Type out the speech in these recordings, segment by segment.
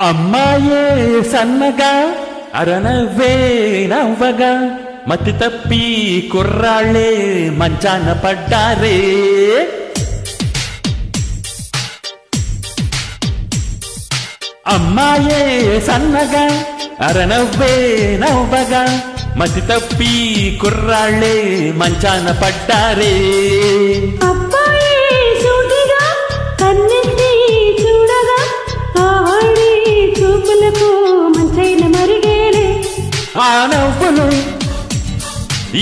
అమ్మాయే సన్నగా అరనవ్వే నవ్వగా మతి తప్పి కుర్రాళ్ళే మంచాన పడ్డారే. అమ్మాయే సన్నగా అరనవ్వే నవ్వగా మతి తప్పి కుర్రాళ్ళే మంచాన పడ్డారే. ఆ నవ్వులు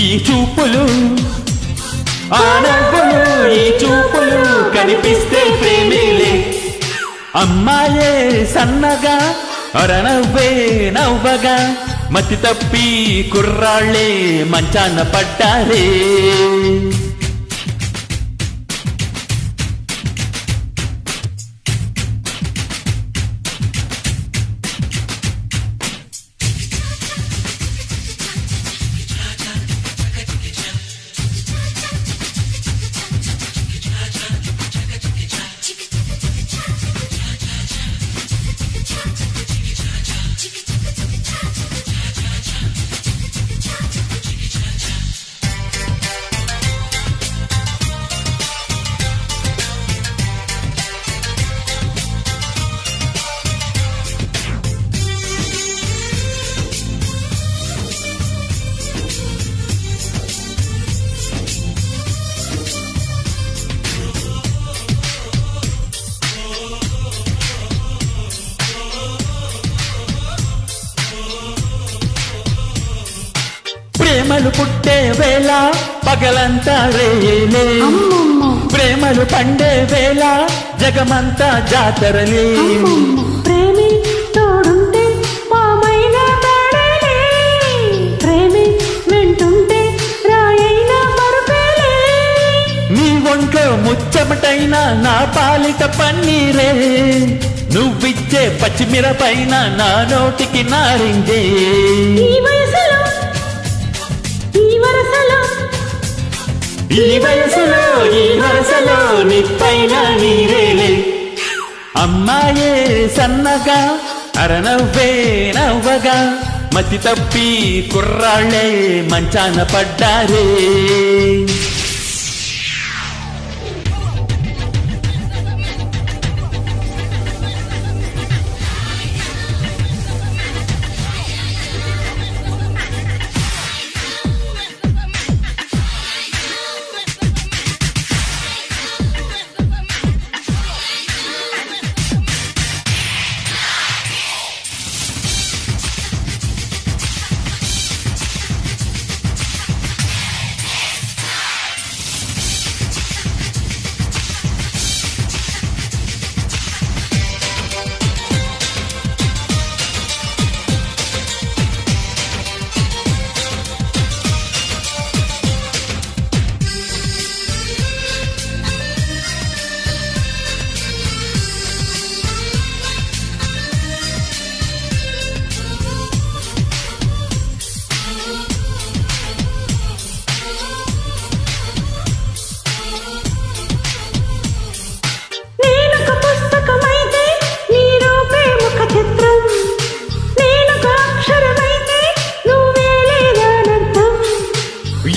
ఈ చూపులు ఆ నవ్వులు ఈ చూపులు కనిపిస్తే ప్రేమేలే. అమ్మాయే సన్నగా అరనవ్వే నవ్వగా మతి తప్పి కుర్రాళ్ళే మంచాన పడ్డారే. ప్రేమలు పుట్టే వేళ పగలంతా రేలే, ప్రేమలు పండే వేళ జగమంతా జాతరలే. ప్రేమి తోడుంటే పామైన తాడేలే, ప్రేమి వెంటుంటే రాయైన మరుపేలే. నీ ఒంట్లో ముచ్చమటైన నా పాలిట పన్నీరే, నువ్విచ్చే పచ్చిమిరపైన నా నోటికి నారింజే. ఈ వయసులో ఈ వరసలో నిప్పైన నీరేలే. అమ్మాయే సన్నగా అరనవ్వే నవ్వగా మతి తప్పి కుర్రాళ్ళే మంచాన పడ్డారే.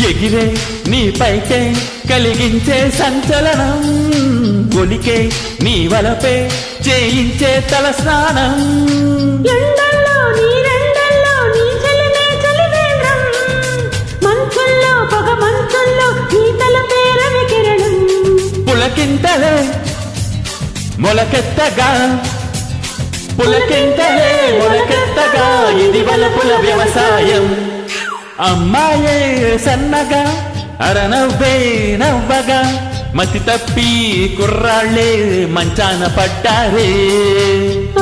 ఎగిరే నీ పైకే కలిగించే సంచలనం, గొలికే నీ వలపే చేయించే తల స్నానం. ఎండల్లో నీరెండల్లో నీ చలినే చలివేంద్రం, మంచుల్లో పొగ మంచుల్లో నీ తల పేరవి కిరణం. పులకింతలే మొలకెత్తగా పులకింతలే మొలకెత్తగా ఇది వలపుల వ్యవసాయం. అమ్మాయే సన్నగా అరనవ్వే నవ్వగా మతి తప్పి కుర్రాళ్ళే మంచాన పడ్డారే.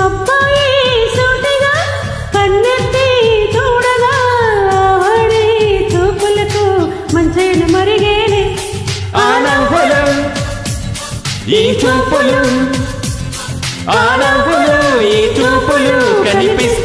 అబ్బాయి సూటిగా కన్నెత్తి చూడగా వాడి చూపులకు మంచైన మరిగేనే. ఆ నవ్వులు ఈ చూపులు ఆ నవ్వులు ఈ చూపులు కనిపిస్తే